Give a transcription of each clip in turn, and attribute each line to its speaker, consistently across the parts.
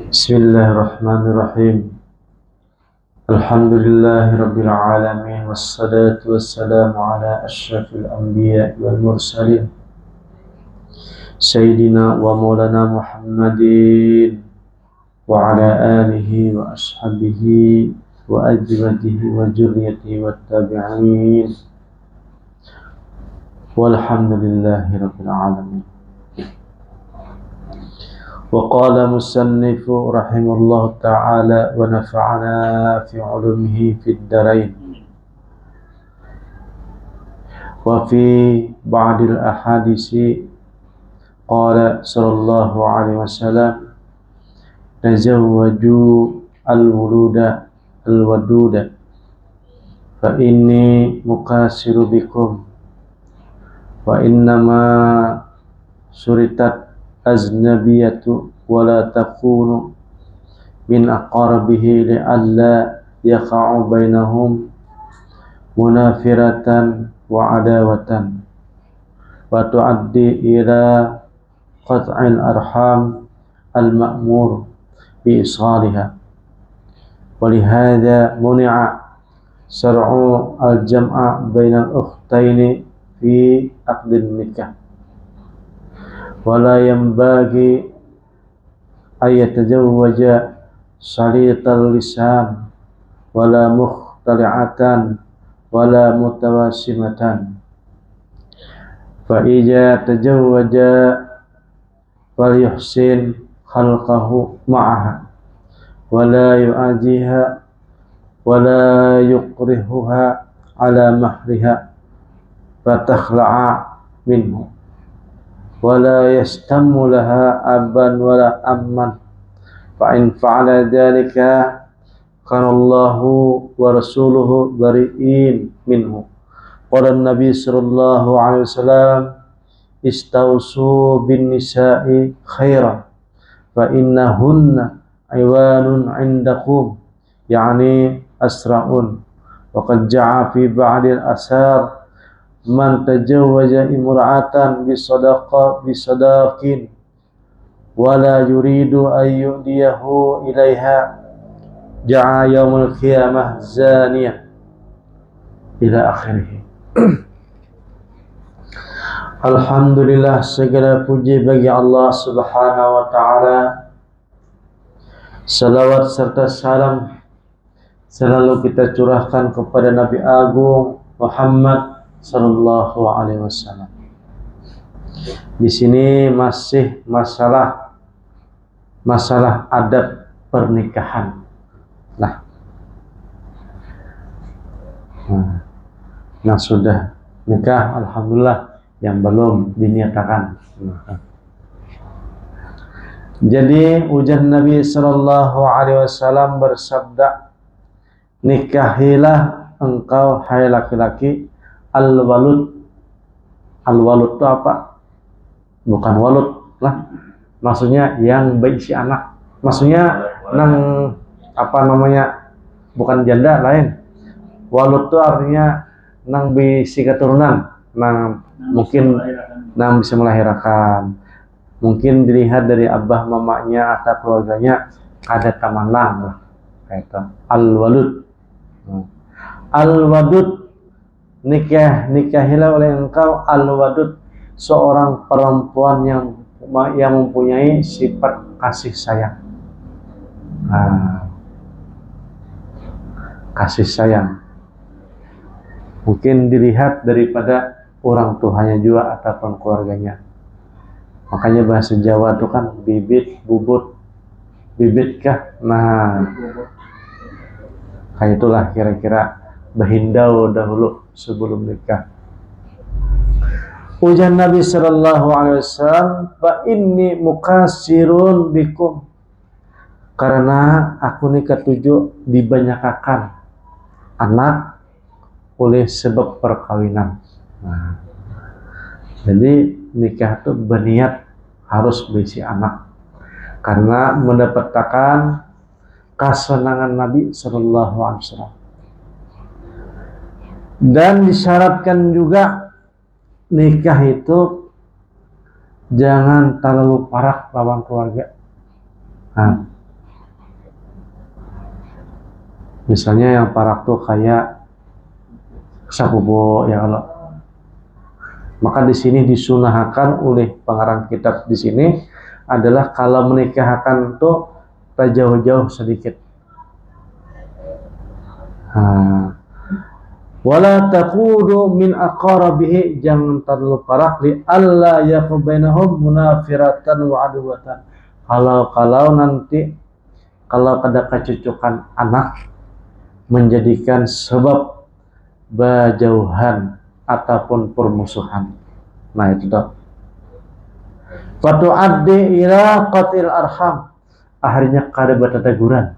Speaker 1: Bismillahirrahmanirrahim. Alhamdulillahirabbil alamin wassalatu wassalamu ala asyrafil anbiya'i wal mursalin sayyidina wa maulana Muhammadin wa ala alihi wa ashabihi wa azwajihi wa dzurriyyatihi wat tabi'in. Walhamdulillahirabbil alamin. Wa qala musannifu rahimahullahu ta'ala wa nafa'ana fi 'ulumihi fid dharain. Wa fi ba'dil ahadisi qala sallallahu alaihi wasallam tazawwaju al-wuluda al-waduda fa inni mukasiru bikum wa innama suritat aznabiyatu wala takunu min aqrabihi li'alla yaqa'u bainahum munafiratan wa adawatan wa tu'addi ila qat'il arham al-ma'mur bi isaliha wa lihadha muni'a syar'u al-jam'a bainal ukhtaini fi aqdin nikah wala yanbaghi ayatazawwaja salital lisan wala mukhtali'atan wala mutawasimatan fa ija tazawwaja falyuhsin khalqahu ma'aha wala yu'ajiha wala yuqrihuha ala mahriha fatakhla'a minhu wala yastammu laha aban wala amman fa in fa'ala dhalika kana Allahu wa rasuluhu bari'in minhu. Qala an-nabi sallallahu alaihi wasallam istausu bin nisa'i khairan fa innahunna aywanun 'indakum yani asra'un wa qad ja'a fi ba'dil asar man tajawwaja imra'atan bisadaqin wala yuridu an yu'diyahu ilaiha ja'a yaumul qiyamah zaniyah ila akhirih. Alhamdulillah, segala puji bagi Allah Subhanahu wa ta'ala. Salawat serta salam selalu kita curahkan kepada Nabi Agung Muhammad sallallahu alaihi wasallam. Di sini masih masalah adab pernikahan. Nah, sudah nikah alhamdulillah, yang belum dinyatakan. Jadi ujar Nabi sallallahu alaihi wasallam bersabda, nikahilah engkau hai laki-laki al-walud. Al-walud itu apa? Bukan walud lah. Maksudnya yang berisi anak. Maksudnya bukan janda lain. Walud itu artinya nang berisi keturunan. Mungkin bisa melahirkan. Mungkin dilihat dari abah mamanya atau keluarganya ada tamanang lah. Kayak itu. Al-walud. Al-wadud, nikahilah oleh engkau al-wadud, seorang perempuan yang mempunyai sifat kasih sayang. Kasih sayang mungkin dilihat daripada orang tuanya juga ataupun keluarganya. Makanya bahasa Jawa itu kan bibit, bubut, bibit kah? Kayak itulah kira-kira berhindau dahulu sebelum nikah. Ujar Nabi sallallahu alaihi wasallam, fa inni mukasirun bikum, karena aku ini ketujuh dibanyakan anak oleh sebab perkawinan. Jadi nikah itu berniat harus berisi anak karena mendapatkan kesenangan Nabi sallallahu alaihi wasallam. Dan disyaratkan juga nikah itu jangan terlalu parah lawan keluarga. Nah, misalnya yang parah tuh kayak sepupu ya, kalau maka di sini disunahkan oleh pengarang kitab di sini adalah kalau menikahkan tuh jauh-jauh sedikit. Wala taqudu min aqarabihi, jangan terlalu parah, li alla yaqubainahum munafiratan wa adwatan. Kalau nanti kalau ada kecucukan anak menjadikan sebab berjauhan ataupun permusuhan. Nah itu dok. Fatu'addi ila qatil arham, akhirnya kada berteguran.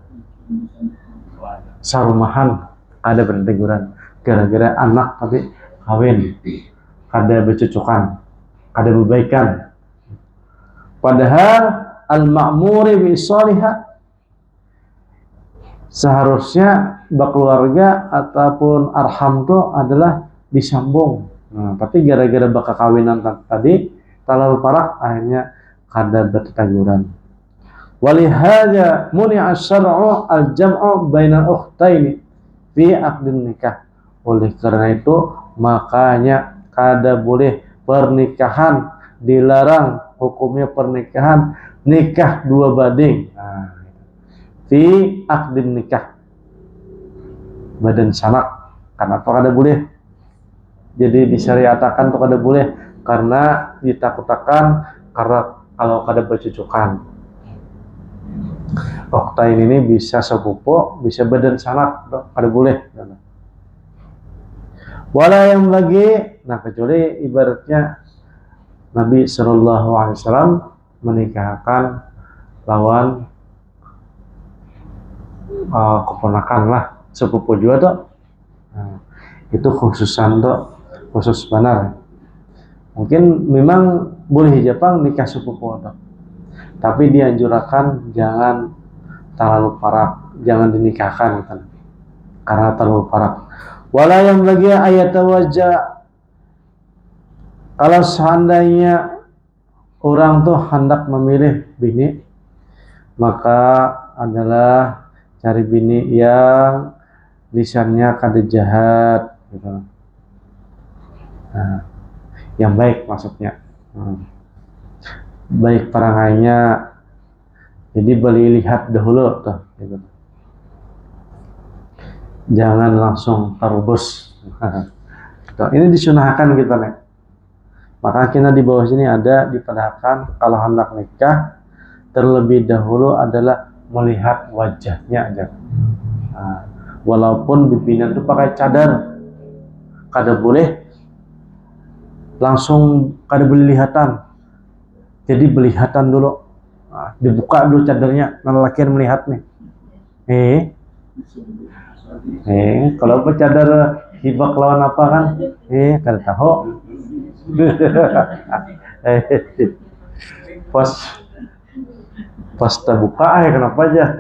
Speaker 1: Sarumahan kada berteguran gara-gara anak tapi kawin, kada bercucukan, kada berbaikan. Padahal al-ma'muri bi salihah, seharusnya berkeluarga ataupun arham itu adalah disambung. Nah, tapi gara-gara bakal kawinan tadi terlalu parah, akhirnya kada berteguran. Walihada muni'a syar'u al-jam'u bainal ukhtaini fi aqdin nikah. Oleh karena itu makanya kada boleh pernikahan, dilarang hukumnya pernikahan nikah dua bading. Nah, fi aqdin nikah, badan sanak. Kenapa kada boleh? Jadi disyariatakan tuh kada boleh karena ditakutakan karena kalau kada bercucukan. Oktain ini bisa sepupu, bisa badan sanak, kada boleh. Wala yang lagi, nah kecuali ibaratnya Nabi Shallallahu Alaihi Wasallam menikahkan lawan keponakan lah, sepupu juga tuh. Nah, itu khususan tuh, khusus benar. Mungkin memang boleh Jepang nikah sepupu tuh, tapi dianjurkan jangan terlalu parah, jangan dinikahkan gitu, karena terlalu parah. Wala yang lagi ayat wajah, kalau seandainya orang tuh hendak memilih bini, maka adalah cari bini yang lisannya kada jahat gitu. Nah, yang baik maksudnya. Baik perangainya, jadi boleh lihat dahulu tuh gitu. Jangan langsung terubus. Ini disunahkan kita nih. Maka kita di bawah sini ada diperhatikan kalau hendak nikah terlebih dahulu adalah melihat wajahnya aja. Nah, walaupun bibinan itu pakai cadar, kada boleh langsung, kada boleh lihatan. Jadi belihatan dulu. Nah, dibuka dulu cadarnya, lelakian melihat nih. Kalau apa cadar hibak lawan apa kan? Kada tahu. Pas terbuka kenapa aja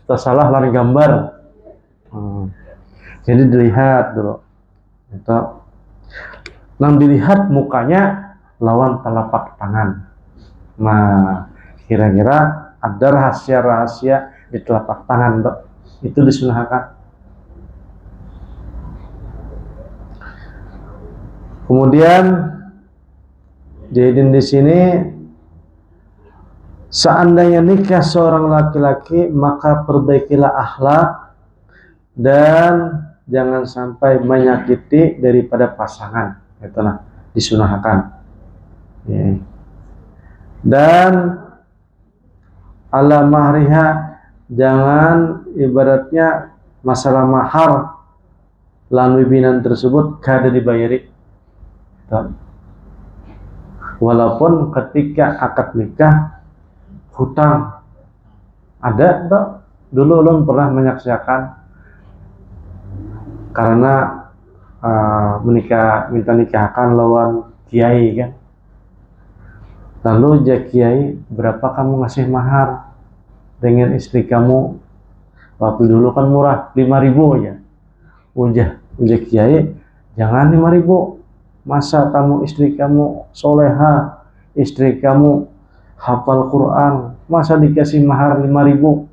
Speaker 1: tersalah lari gambar. Jadi dilihat dulu itu, nang dilihat mukanya lawan telapak tangan. Nah kira-kira ada rahasia-rahasia di telapak tangan tuh, itu disunahkan. Kemudian jadi di sini seandainya nikah seorang laki-laki maka perbaikilah akhlak dan jangan sampai menyakiti daripada pasangan, itulah disunahkan. Dan ala mahriha, jangan ibaratnya masalah mahar lan bibinan tersebut kada dibayari. Walaupun ketika akad nikah hutang ada toh, dulu ulun pernah menyaksikan karena minta nikahkan lawan kiai kan. Lalu ja kiai, berapa kamu ngasih mahar dengan istri kamu? Waktu dulu kan murah 5.000 aja. Udah kiai, jangan 5.000, masa istri kamu soleha, istri kamu hafal Quran, masa dikasih mahar 5.000,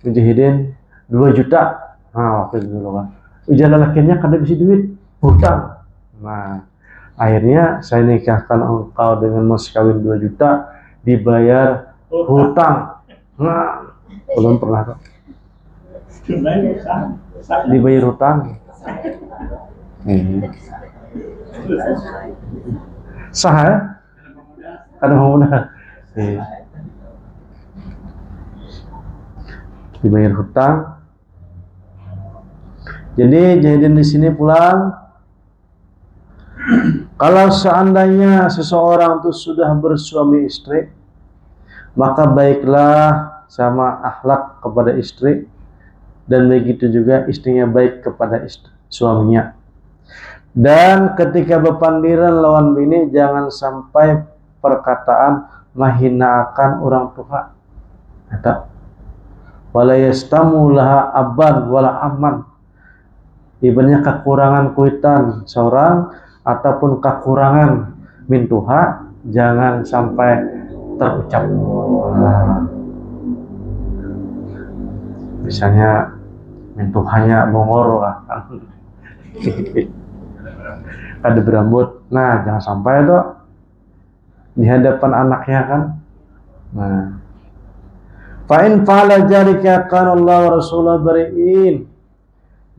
Speaker 1: Mujahidin 2 juta. Nah, waktu itu dulu kan. Ujian lelakinya kada bisa duit, hutang. Nah, akhirnya saya nikahkan engkau dengan mas kawin 2 juta, dibayar hutang. Nah, belum pernah tuh. Dibayar hutang. Sah ya? Ada mudah. Dibayar hutang. Jadi Jahidin di sini pulang. Kalau seandainya seseorang itu sudah bersuami istri, maka baiklah sama akhlak kepada istri, dan begitu juga istrinya baik kepada suaminya. Dan ketika bepandiran lawan bini, jangan sampai perkataan menghinakan orang tua. Kata, wala yastamu laha abban wala amman. Ibaratnya kekurangan kuitan seorang ataupun kekurangan mintuha jangan sampai terucap. Misalnya mintuhanya bongor lah. Ada berambut. Nah, jangan sampai itu di hadapan anaknya kan. Nah, fa'in fa'ala dzalika kana Allah wa Rasulullah bari'in.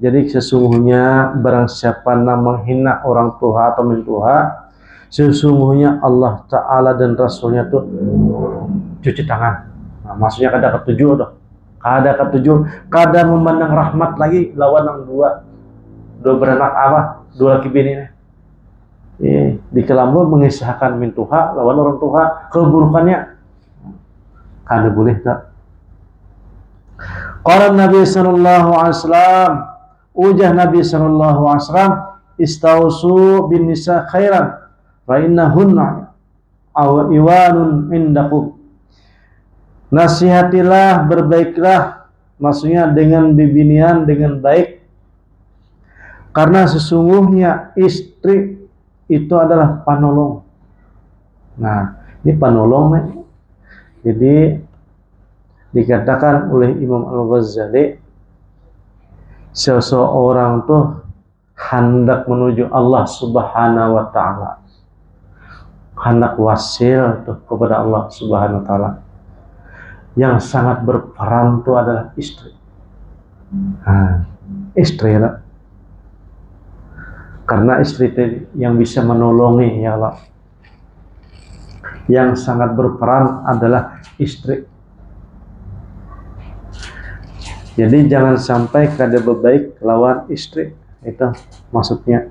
Speaker 1: Jadi sesungguhnya barang siapa menghina orang tua atau mintuha, sesungguhnya Allah Ta'ala dan Rasulnya tuh cuci tangan. Nah, maksudnya kada ketujuh doh. Kada ketujuh, kada memandang rahmat lagi lawan yang dua beranak apa? Dua laki bini. Di kelambu mengisahkan mintuha lawan orang tua keburukannya. Kada boleh tak? Qala Nabi sallallahu alaihi wasallam, ujah Nabi sallallahu alaihi wasallam, istausu bin nisa khairan fa innahunna aw iwanun indakum. Nasihatilah, berbaiklah, maksudnya dengan bibinian dengan baik, karena sesungguhnya istri itu adalah panolong. Nah, ini panolong nih. Jadi dikatakan oleh Imam Al-Ghazali, seseorang tuh hendak menuju Allah Subhanahu wa Ta'ala, hendak wasil tuh kepada Allah Subhanahu wa Ta'ala, yang sangat berperan itu adalah istri. Nah, istri lah. Karena istri itu yang bisa menolongi ya Allah. Yang sangat berperan adalah istri. Jadi jangan sampai kada berbaik lawan istri. Itu maksudnya.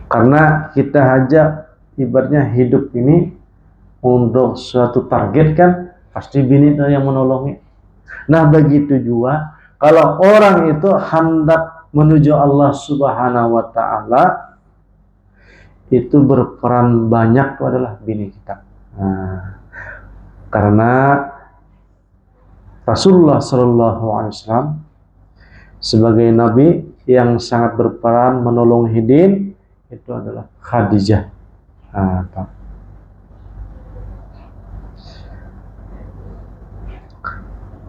Speaker 1: Karena kita aja ibaratnya hidup ini untuk suatu target kan, pasti bini itu yang menolongi. Nah, begitu juga kalau orang itu hendak menuju Allah Subhanahu wa Ta'ala, itu berperan banyak itu adalah bini kita. Nah, karena Rasulullah Sallallahu Alaihi Wasallam sebagai Nabi yang sangat berperan menolong hidin itu adalah Khadijah. Nah,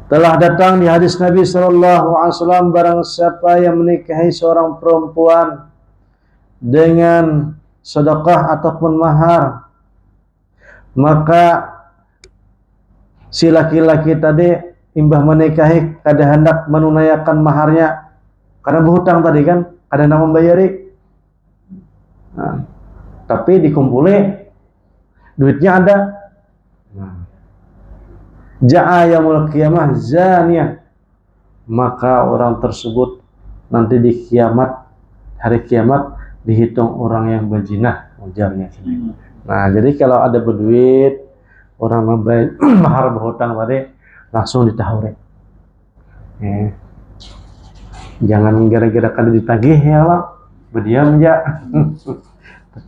Speaker 1: telah datang di hadis Nabi Sallallahu Alaihi Wasallam, barang siapa yang menikahi seorang perempuan dengan sedekah ataupun mahar, maka si laki-laki tadi imbah menikahi kada hendak menunaikan maharnya karena berhutang tadi kan, kada hendak membayari. Nah, tapi dikumpuli duitnya ada. Ja'a yaumul qiyamah zaniyah, maka orang tersebut nanti di kiamat, hari kiamat dihitung orang yang berzina, ujarnya. Nah, jadi kalau ada berduit, orang membayar mahar berhutang tadi, langsung ditahuri. Jangan gara-gara kada ditagih ya Allah, berdiam aja.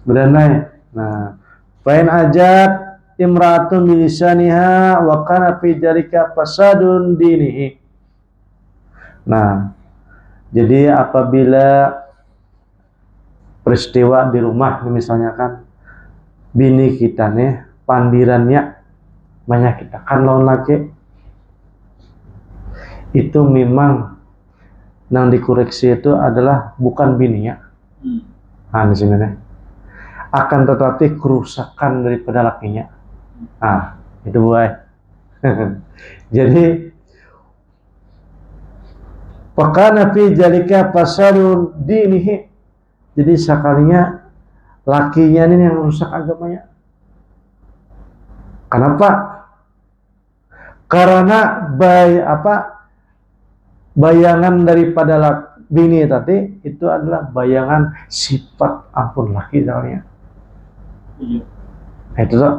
Speaker 1: Beranai. Nah, fain ajat imra'atun bilisaniha wa kana fi dzalika fasadun dinihi. Nah, jadi apabila peristiwa di rumah misalnya kan, bini kita nih pandirannya banyak kita kan lawan laki, itu memang yang dikoreksi itu adalah bukan bininya, nah di sini nih, akan tetapi kerusakan daripada lakinya, nah itu boy. Jadi pakana fi jalika fasadun dinihi, jadi sekalinya lakinya ini yang rusak agamanya. Kenapa? Karena bayangan daripada bini tadi itu adalah bayangan sifat ampun laki soalnya. Itu tuh.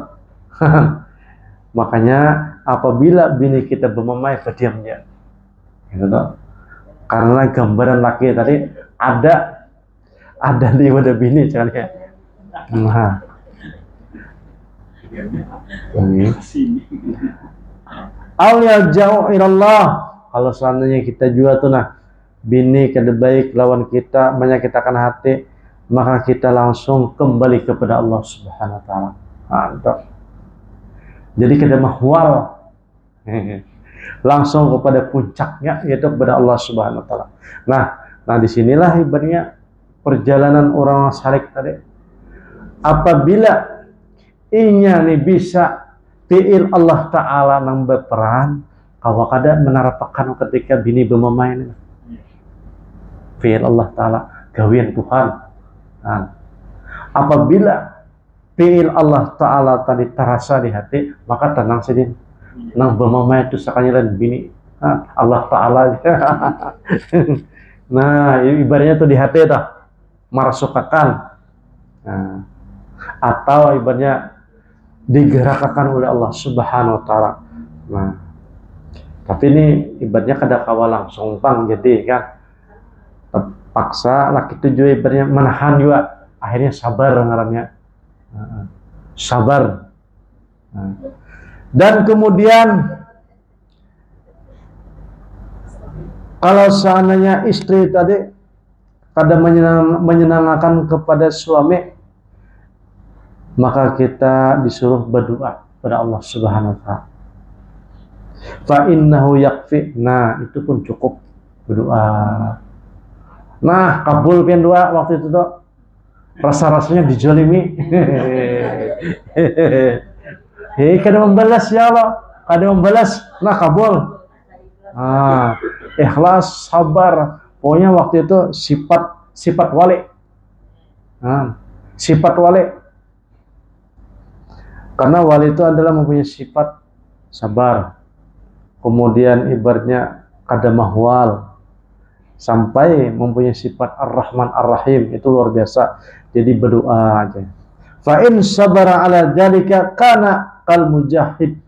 Speaker 1: Makanya apabila bini kita bermamai berdiamnya, itu tuh. Karena gambaran laki tadi ada di pada bini soalnya. Nah. Awliya jauh ilallah, kalau seandainya kita juga tuh nah bini kada baik lawan kita menyakitkan hati, maka kita langsung kembali kepada Allah Subhanahu wa taala. Mantap. Jadi kada mahwal. Langsung kepada puncaknya yaitu kepada Allah Subhanahu wa taala. Nah disinilah ibaratnya perjalanan orang salik tadi. Apabila inya nih bisa fi'il Allah Ta'ala nang berperan, kau kada menarapakan ketika bini bermain fi'il Allah Ta'ala gawian Tuhan. Nah, apabila fi'il Allah Ta'ala tadi terasa di hati, maka tenang saja nang bermain itu sekalinya dan bini Allah Ta'ala. Nah ibaratnya tuh di hati tuh marasukakan, nah, atau ibaratnya digerakkan oleh Allah Subhanahu wa taala. Nah, tapi ini ibaratnya kada kawal langsung pang jadi kan. Paksa laki itu juga ibaratnya menahan juga. Akhirnya sabar ngarannya. Sabar. Nah. Dan kemudian kalau seandainya istri tadi kada menyenangkan kepada suami, maka kita disuruh berdoa pada Allah Subhanahu wa taala. Fa innahu yakfi. Nah, itu pun cukup berdoa. Nah, kabul pian doa waktu itu tuh. Rasa-rasanya dijolimi. Kada membalas ya Allah, kada membalas. Nah, kabul. Nah, ikhlas, sabar. Pokoknya waktu itu sifat wali. Nah, sifat wali. Karena wali itu adalah mempunyai sifat sabar, kemudian ibaratnya kada mahwal, sampai mempunyai sifat ar-Rahman ar-Rahim, itu luar biasa. Jadi berdoa aja. Fa in sabara ala dzalika kana kal mujahid.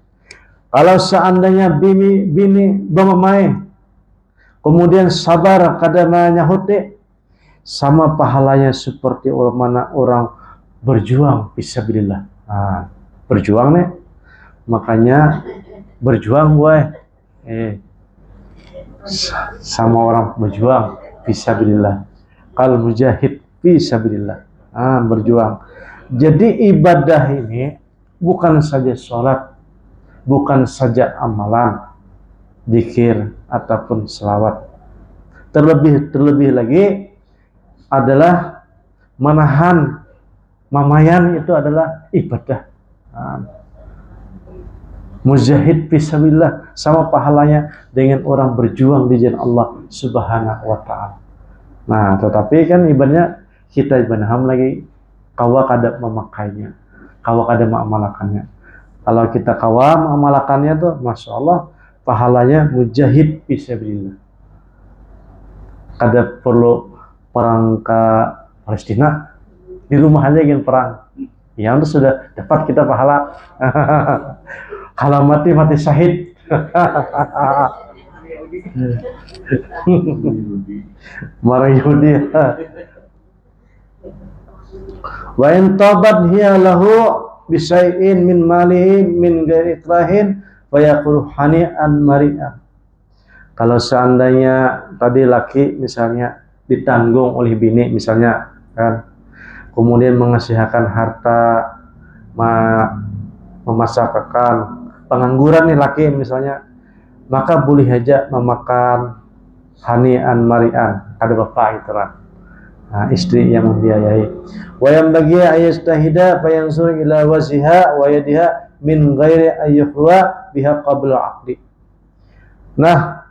Speaker 1: Kalau seandainya bini bermamai, kemudian sabar kada menyahuti, sama pahalanya seperti orang berjuang fisabilillah. Nah, berjuang nih, makanya berjuang gue sama orang berjuang fisabilillah, kal mujahid fisabilillah, berjuang. Jadi ibadah ini bukan saja sholat, bukan saja amalan, zikir ataupun selawat, terlebih lagi adalah menahan mamayan, itu adalah ibadah. Mujahid fisabilillah sama pahalanya dengan orang berjuang di jalan Allah Subhanahu wa taala. Nah, tetapi kan ibaratnya kita ibadah lagi kawa kada memakainya, kawa kada mengamalkannya. Kalau kita kawa mengamalkannya tuh Masya Allah pahalanya mujahid fisabilillah. Kada perlu perang ke Palestina, di rumah aja ingin perang. Yang itu sudah dapat kita pahala. Kalau mati syahid. Marah Yahudi. Wa in tabat hiya lahu bisai'in min malihi min ghairi ikrahin wa yaqulu hani'an mari'a. Kalau seandainya tadi laki misalnya ditanggung oleh bini misalnya kan, kemudian mengasihkan harta, memasakkan pengangguran nih laki misalnya, maka boleh aja memakan hanian marian ada bapak itu lah. Nah, istri yang membiayai. Wa yang bagi ayastahida fa yansur ila wasiha wa yadiha min ghairi ayyuhwa biha qabla aqdi. Nah,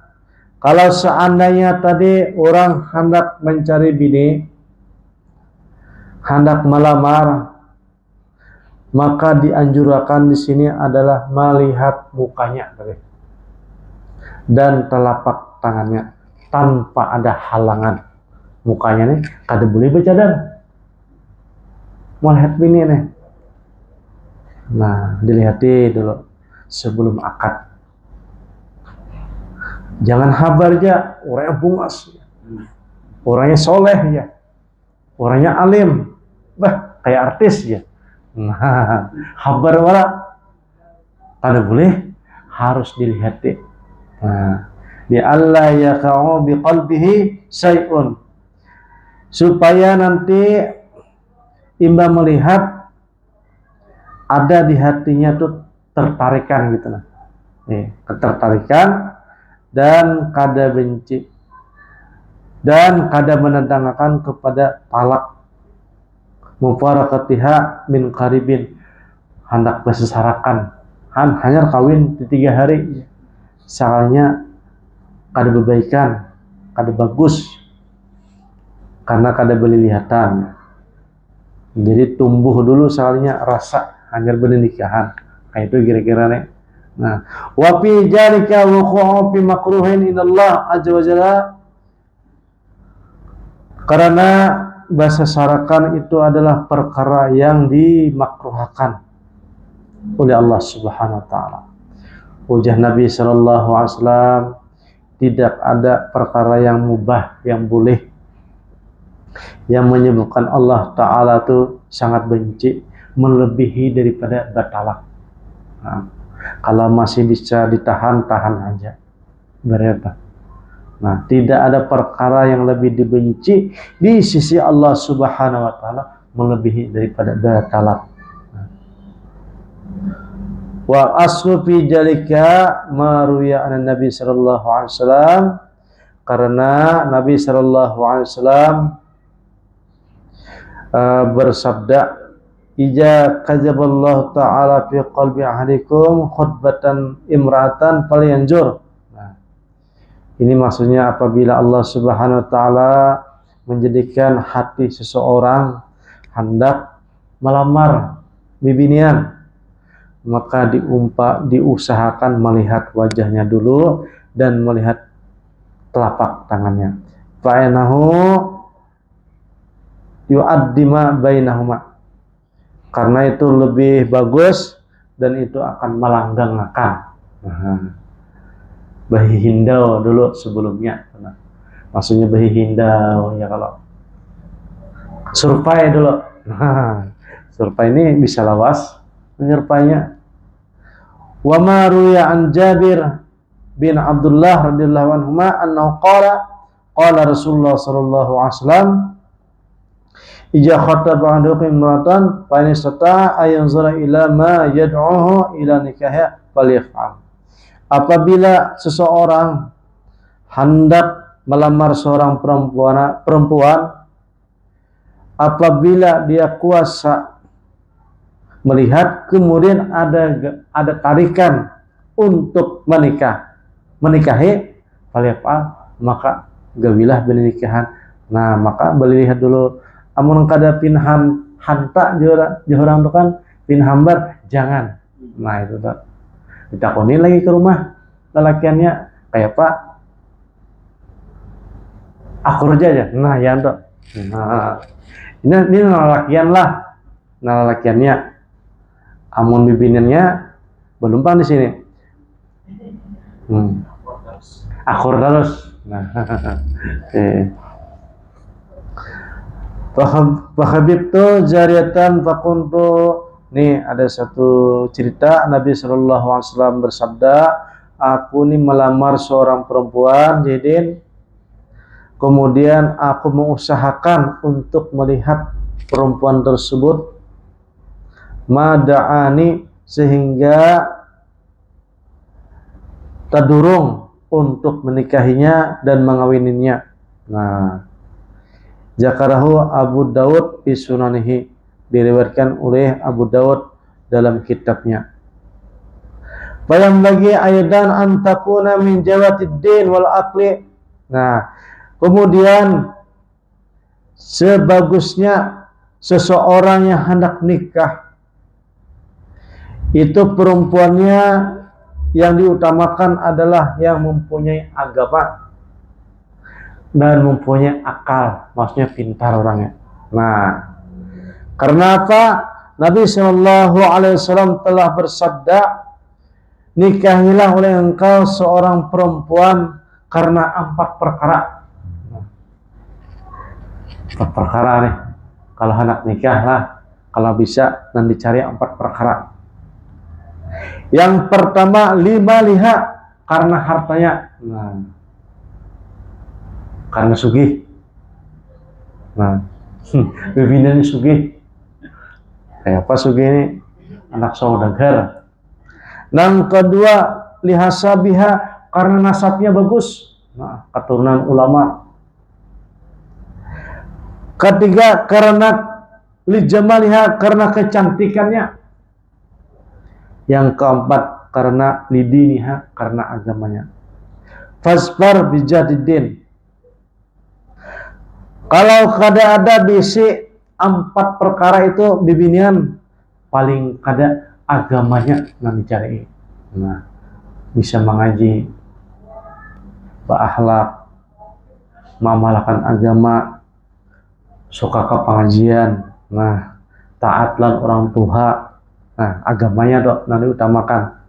Speaker 1: kalau seandainya tadi orang hendak mencari bini, hendak melamar, maka dianjurkan di sini adalah melihat mukanya dan telapak tangannya tanpa ada halangan. Mukanya nih kada boleh bercadar, melihat bini nih. Nah, dilihati dulu sebelum akad. Jangan habar aja, orangnya bungas, orangnya soleh ya, orangnya alim, kayak artis ya. Nah, habar wala kada boleh, harus dilihati. Nah, bi alla yaqa'u bi qalbihi syai'un, supaya nanti imam melihat ada di hatinya tuh tertarikan gitu nah. Ketertarikan dan kada benci dan kada menentangkan kepada talak, mufaraqatiha min qaribin, hendak bersesarakan, hanya kawin di 3 hari, soalnya kada berbaikan, kada bagus, karena kada boleh lihatan. Jadi tumbuh dulu soalnya rasa hanya bernikahan. Kayak itu kira-kira nih. Nah, wa fi jalika wuqu'u fi makruhin inallah azza wa jalla, karena bersesarakan itu adalah perkara yang dimakruhkan oleh Allah Subhanahu wa taala. Ujar Nabi sallallahu alaihi wasallam, tidak ada perkara yang mubah, yang boleh, yang menyebabkan Allah Ta'ala itu sangat benci melebihi daripada bertalak. Nah, kalau masih bisa ditahan, tahan aja. Berapa? Nah, tidak ada perkara yang lebih dibenci di sisi Allah Subhanahu wa taala melebihi daripada bertalak. Wa aslu fi jalika ma ruya an Nabi sallallahu alaihi wasallam, karena Nabi sallallahu alaihi wasallam bersabda, ija kazaballahu ta'ala fi qalbi ahadikum khutbatan imra'atan falyanzur. Nah, ini maksudnya apabila Allah Subhanahu wa taala menjadikan hati seseorang hendak melamar bibinian, maka diusahakan melihat wajahnya dulu dan melihat telapak tangannya. Fa'inahu yu'addima bainahuma, karena itu lebih bagus dan itu akan melanggengkan. Bahi hindau dulu sebelumnya. Nah, maksudnya bahi hindau ya, kalau survei dulu. Nah, survei ini bisa lawas menyerpainya. Wa ma ruya an Jabir bin Abdullah radhiyallahu anhu annahu qala Rasulullah sallallahu alaihi wasallam, ija khataba ahadukum imra'atan fa in istata'a ayanzura ila ma yad'uhu ila nikahha falyaf'al. Apabila seseorang hendak melamar seorang perempuan, apabila dia kuasa melihat kemudian ada tarikan untuk menikahi falyaf'al, maka gawilah bernikahan. Nah, maka boleh lihat dulu. Amun kada pinham hanta jorang tu kan pinhambar jangan. Nah, itu tak ditakoni lagi ke rumah lelakiannya, kayak Pak akur aja. Nah, ya tuh. Nah, ini lelakian lah. Nah, lelakiannya amun bibinannya belum di sini. Akur terus. Nah, Fahabibtu jariyatan fakuntu. Nih ada satu cerita, Nabi sallallahu alaihi wasallam bersabda, aku nih melamar seorang perempuan Jadin, kemudian aku mengusahakan untuk melihat perempuan tersebut mada'ani, sehingga terdorong untuk menikahinya dan mengawininya. Nah, Zakarahu Abu Daud fi sunanihi, diriwayatkan oleh Abu Daud dalam kitabnya. Bayam bagi aydan antakuna min jawatid din wal aqli. Nah, kemudian sebagusnya seseorang yang hendak nikah itu perempuannya yang diutamakan adalah yang mempunyai agama dan mempunyai akal, maksudnya pintar orangnya. Nah, karena apa? Nabi Shallallahu Alaihi Wasallam telah bersabda, nikahilah oleh engkau seorang perempuan karena 4 perkara. 4 perkara nih, kalau hendak nikah lah, kalau bisa dan dicari 4 perkara. Yang pertama, 5 liha, karena hartanya. Nah, karena sugih. Nah, bibinanya sugih. Kayak apa sugih ini? Anak saudagar. Yang kedua, lihasabiha, karena nasabnya bagus. Nah, keturunan ulama. Ketiga, karena lijamaliha, karena kecantikannya. Yang keempat, karena lidiniha, karena agamanya. Fasbar bijadiddin. Kalau kada ada bisi 4 perkara itu bibinian, paling kada agamanya yang dicari. Nah, bisa mengaji, berakhlak, mengamalkan agama, suka ke pengajian, nah, taatlah orang tua. Nah, agamanya dok nanti utamakan.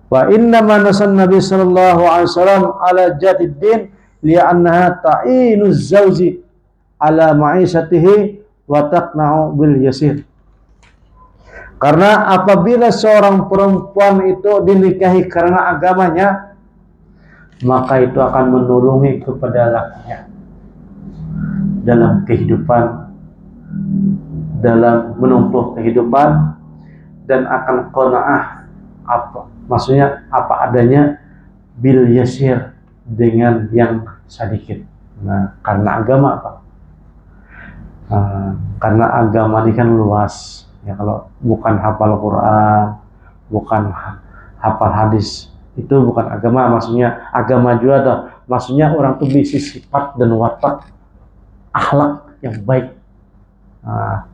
Speaker 1: Wa inna ma nasan Nabi sallallahu alaihi wasallam ala jadiddin li'annaha ta'inuz zawji ala ma'isatihi wa taqna'u bil yasir. Karena apabila seorang perempuan itu dinikahi karena agamanya, maka itu akan menolongi kepada lakinya dalam kehidupan, dalam menempuh kehidupan, dan akan qanaah, maksudnya apa adanya, bil yasir, dengan yang sedikit. Nah, karena agama apa? Karena agama ini kan luas ya. Kalau bukan hafal Quran, bukan hafal hadis, itu bukan agama. Maksudnya agama juga dah, maksudnya orang tuh bisa sifat dan watak akhlak yang baik. Nah,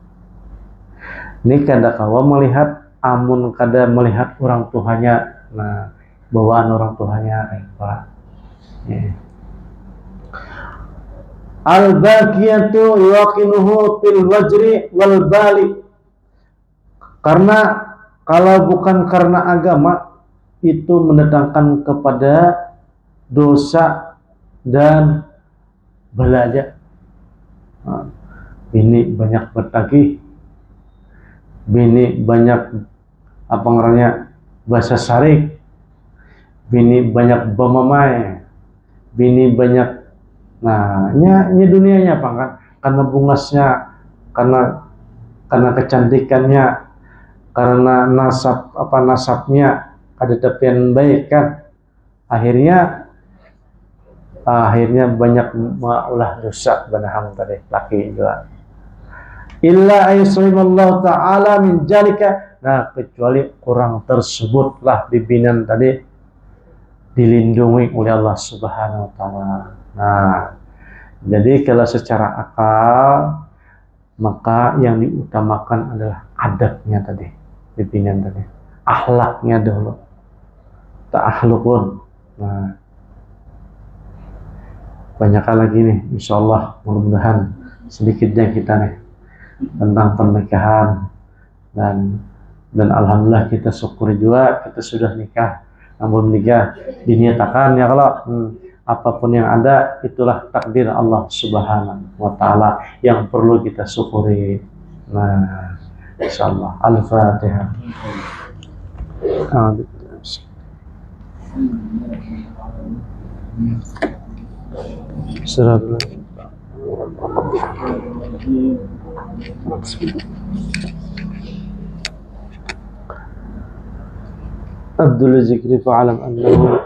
Speaker 1: ini kada kawa melihat, amun kada melihat orang tuanya. Nah, bawaan orang tuanya apa? Al-baqiyatu yaqinuhu fil wajri wal bali. Karena kalau bukan karena agama, itu mendatangkan kepada dosa dan balaja. Nah, ini banyak bertagih, bini banyak apa namanya bahasa sarik, bini banyak bamamai, bini banyak. Nah, ini dunianya apa kan? Karena bungasnya, karena kecantikannya, karena nasabnya ada tepian baik kan. Akhirnya banyak ulah dosa banahang tadi laki juga. Illa ayyusrimallahu ta'ala min jalika. Nah, kecuali orang tersebutlah bibinan tadi dilindungi oleh Allah Subhanahu wa ta'ala. Nah, jadi kalau secara akal, maka yang diutamakan adalah adabnya tadi, bibinan tadi, akhlaknya dulu, ta'akhlukun. Nah, banyak lagi nih, insyaallah, mudah-mudahan sedikitnya kita nih tentang pernikahan, dan alhamdulillah kita syukur juga kita sudah nikah. Namun nikah diniatakan ya, kalau apapun yang ada itulah takdir Allah Subhanahu wa ta'ala yang perlu kita syukuri. Nah, insyaallah. Al-Fatihah. Amin. أبدل ذكري فاعلم أنه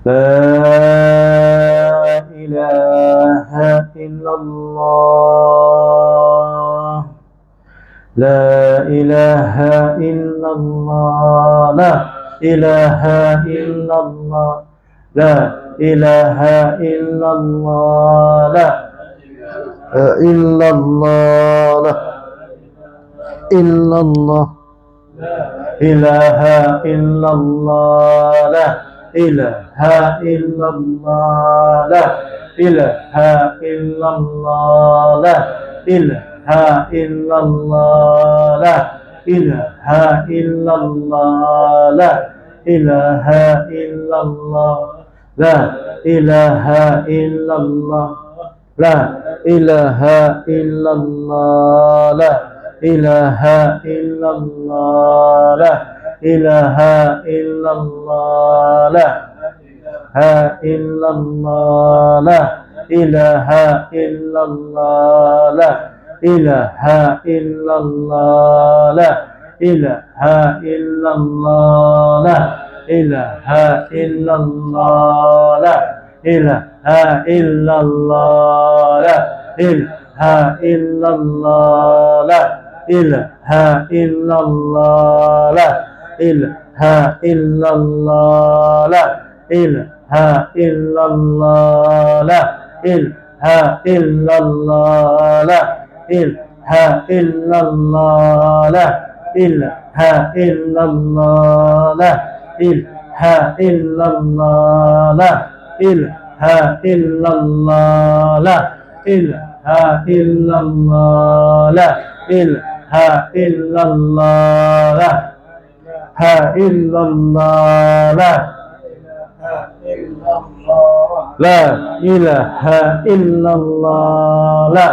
Speaker 1: لا إله إلا الله لا إله إلا الله لا إله إلا الله لا إله إلا الله لا إلا الله لا إلا الله إله إلا الله لا إله إلا الله لا إله إلا الله لا إله إلا الله لا إله إلا الله لا إله إلا الله لا إله إلا الله لا إله إلا الله لا إله إلا الله لا إله إلا الله لا إلا الله لا إله إلا الله لا إله إلا الله لا إله إلا الله لا إله إلا الله لا إله إلا الله لا إله إلا الله لا إله إلا الله لا إله إلا الله لا إله إلا الله لا إله إلا الله لا إله إلا الله لا إله إلا الله لا إله إلا الله لا إله إلا الله لا إله إلا الله لا إله إلا الله لا إله إلا الله لا لا إله إلا الله لا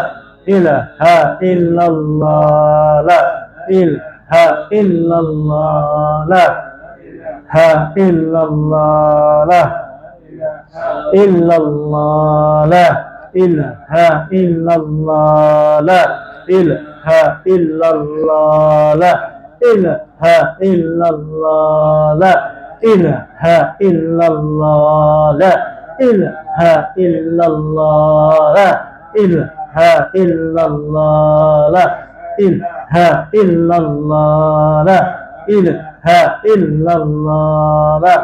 Speaker 1: إله إلا الله لا إله إلا الله لا إله إلا الله لا إلا الله لا إله إلا الله لا إله إلا الله لا إله إلا الله لا إله إلا الله لا إله إلا الله لا إله إلا الله لا إله إلا الله لا إله إلا الله لا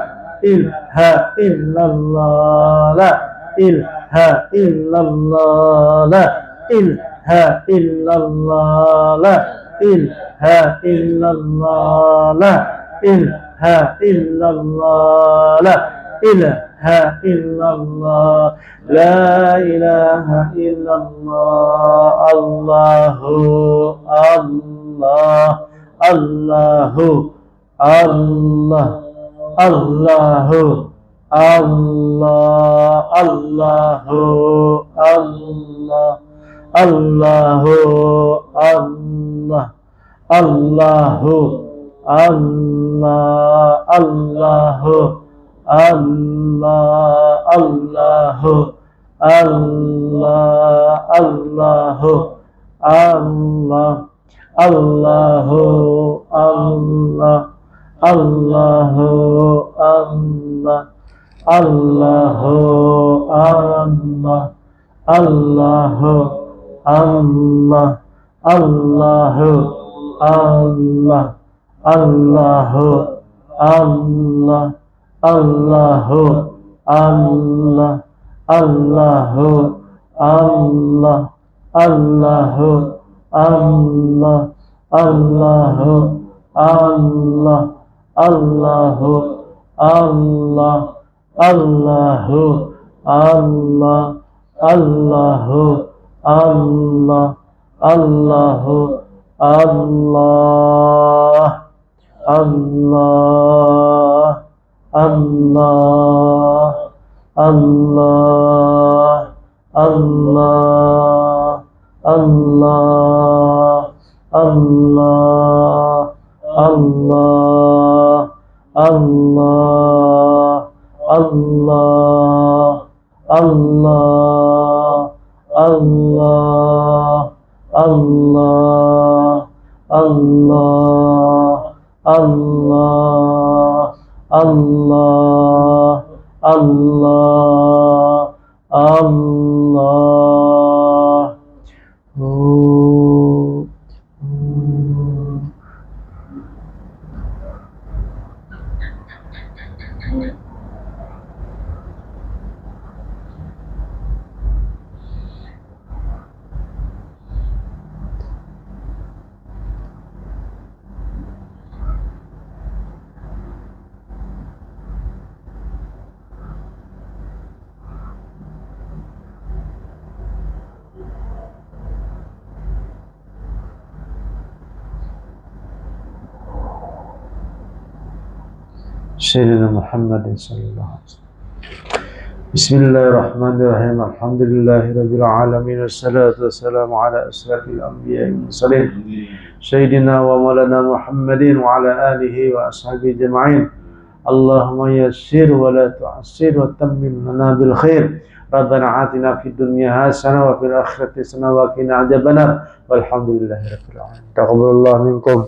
Speaker 1: إله إلا الله لا إله إلا الله لا إله إلا الله لا إله إلا الله لا إله إلا الله لا إله إلا الله لا إله إلا الله الله الله الله الله الله الله الله الله الله الله الله Allah Allah Allah Allah Allah Allah Allah Allah Allah Allah Allah Allah Allah Allah Allah Allah Allah Allahu Allah Allahu Allah Allahu Allah Allahu Allah Allahu Allah Allahu Allah Allahu Allah Allahu Allah Allahu Allah Allah Allah Allah Allah Allah Allah Allah Allah Allah Allah Allah, Allah, Allah, Allah, Allah, Allah, Allah. Oh. Sayyidina Muhammad sallallahu alaihi wasallam. Bismillahirrahmanirrahim. Alhamdulillahi rabbil alamin. Wassalatu wassalamu ala asrafil anbiya'i wal mursalin. Sayyidina wa maulana Muhammadin wa ala alihi wa ashabihi jama'in. Allahumma yassir wa la tu'assir wa tammim lana bil khair. Rabbana atina fid dunya hasanah wa fil akhirati hasanah wa qina adzabannar. Walhamdulillahi rabbil alamin. Taqabbalallahu minkum.